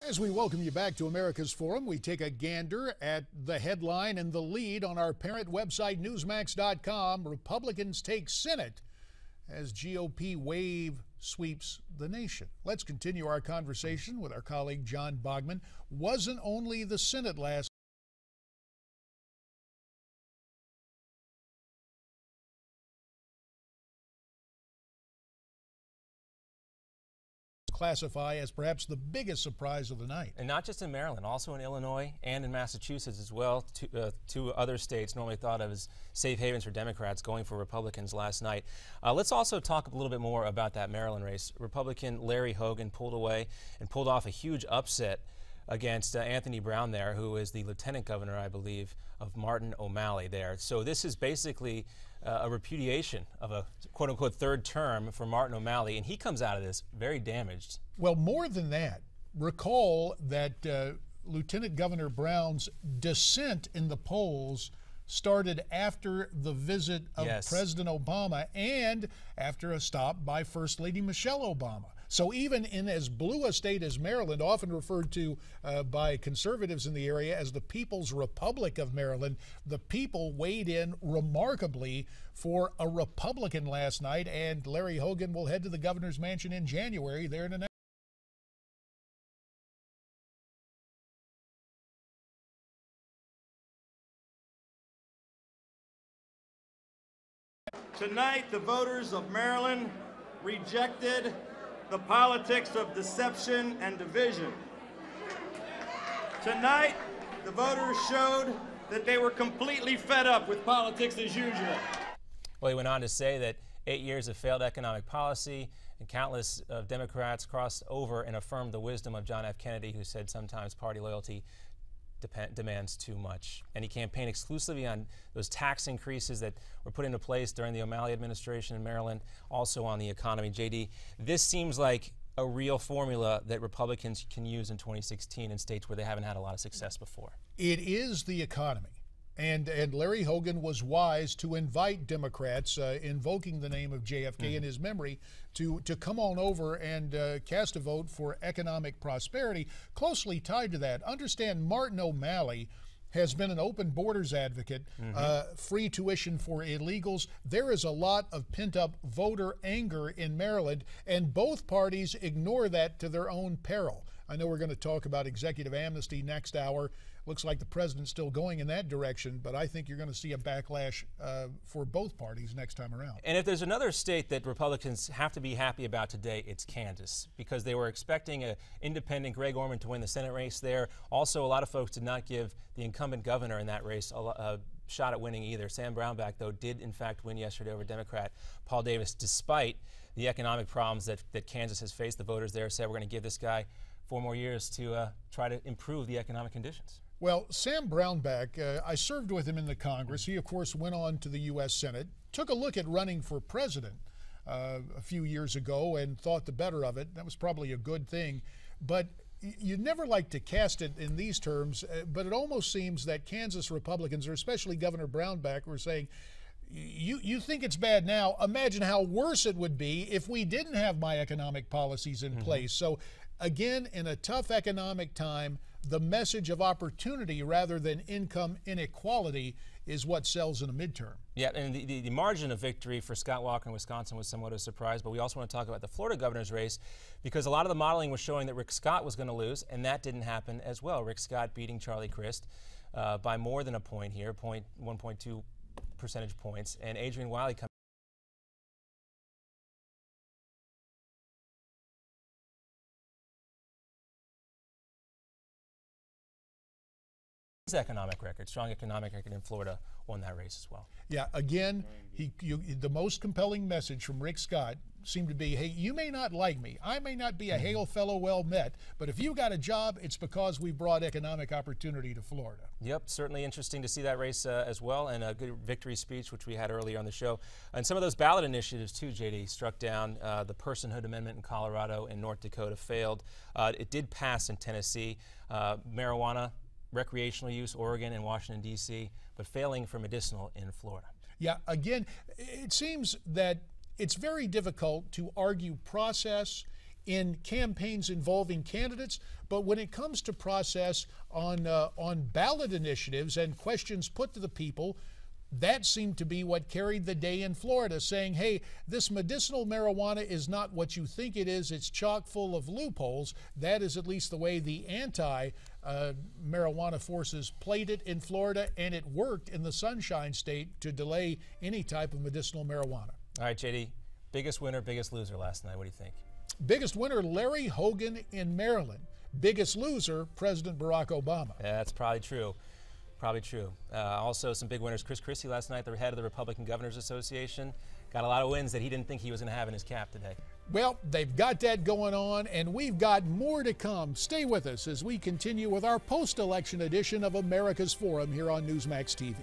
As we welcome you back to America's Forum, we take a gander at the headline and the lead on our parent website, Newsmax.com. Republicans take Senate as GOP wave sweeps the nation. Let's continue our conversation with our colleague, John Bachman. Wasn't only the Senate last classify as perhaps the biggest surprise of the night. And not just in Maryland, also in Illinois and in Massachusetts as well. Two other states normally thought of as safe havens for Democrats going for Republicans last night. Let's also talk a little bit more about that Maryland race. Republican Larry Hogan pulled away and pulled off a huge upset against Anthony Brown there, who is the lieutenant governor, I believe, of Martin O'Malley there. So this is basically a repudiation of a quote-unquote third term for Martin O'Malley, and he comes out of this very damaged. Well, more than that, recall that Lieutenant Governor Brown's descent in the polls started after the visit of President Obama and after a stop by First Lady Michelle Obama. So even in as blue a state as Maryland, often referred to by conservatives in the area as the People's Republic of Maryland, the people weighed in remarkably for a Republican last night, and Larry Hogan will head to the governor's mansion in January there to Tonight, the voters of Maryland rejected the politics of deception and division. Tonight, the voters showed that they were completely fed up with politics as usual. Well, he went on to say that 8 years of failed economic policy and countless Democrats crossed over and affirmed the wisdom of John F. Kennedy, who said sometimes party loyalty demands too much. And he campaigned exclusively on those tax increases that were put into place during the O'Malley administration in Maryland, also on the economy. J.D., this seems like a real formula that Republicans can use in 2016 in states where they haven't had a lot of success before. It is the economy. And Larry Hogan was wise to invite Democrats, invoking the name of JFK in his memory, to come on over and cast a vote for economic prosperity. Closely tied to that, understand Martin O'Malley has been an open borders advocate, free tuition for illegals. There is a lot of pent-up voter anger in Maryland, and both parties ignore that to their own peril. I know we're going to talk about executive amnesty next hour. Looks like the president's still going in that direction, but I think you're going to see a backlash for both parties next time around. And if there's another state that Republicans have to be happy about today, it's Kansas, because they were expecting an independent Greg Orman to win the Senate race there. Also, a lot of folks did not give the incumbent governor in that race a shot at winning either. Sam Brownback, though, did in fact win yesterday over Democrat Paul Davis, despite the economic problems that Kansas has faced. The voters there said, we're going to give this guy 4 more years to try to improve the economic conditions. Well, Sam Brownback, I served with him in the Congress. He, of course, went on to the U.S. Senate, took a look at running for president a few years ago and thought the better of it. That was probably a good thing. But you'd never like to cast it in these terms, but it almost seems that Kansas Republicans, or especially Governor Brownback, were saying, you think it's bad now. Imagine how worse it would be if we didn't have my economic policies in place. So, again, in a tough economic time, the message of opportunity rather than income inequality is what sells in a midterm. Yeah, and the margin of victory for Scott Walker in Wisconsin was somewhat of a surprise, but we also want to talk about the Florida governor's race because a lot of the modeling was showing that Rick Scott was going to lose, and that didn't happen as well. Rick Scott beating Charlie Crist by more than a point here, 1.2 percentage points, and Adrian Wiley coming economic record, strong economic record in Florida, won that race as well. Yeah, again, the most compelling message from Rick Scott seemed to be, hey, you may not like me. I may not be a hail fellow well met, but if you got a job, it's because we brought economic opportunity to Florida. Yep, certainly interesting to see that race as well, and a good victory speech, which we had earlier on the show. And some of those ballot initiatives, too, J.D., struck down. The personhood amendment in Colorado and North Dakota failed. It did pass in Tennessee. Marijuana, recreational use, Oregon and Washington, D.C., but failing for medicinal in Florida. Yeah, again, it seems that it's very difficult to argue process in campaigns involving candidates, but when it comes to process on ballot initiatives and questions put to the people, that seemed to be what carried the day in Florida, saying, hey, this medicinal marijuana is not what you think it is. It's chock full of loopholes. That is at least the way the anti-marijuana forces played it in Florida, and it worked in the Sunshine State to delay any type of medicinal marijuana. All right, J.D., biggest winner, biggest loser last night. What do you think? Biggest winner, Larry Hogan in Maryland. Biggest loser, President Barack Obama. Yeah, that's probably true. Probably true. Also, some big winners. Chris Christie last night, the head of the Republican Governors Association, got a lot of wins that he didn't think he was going to have in his cap today. Well, they've got that going on, and we've got more to come. Stay with us as we continue with our post-election edition of America's Forum here on Newsmax TV.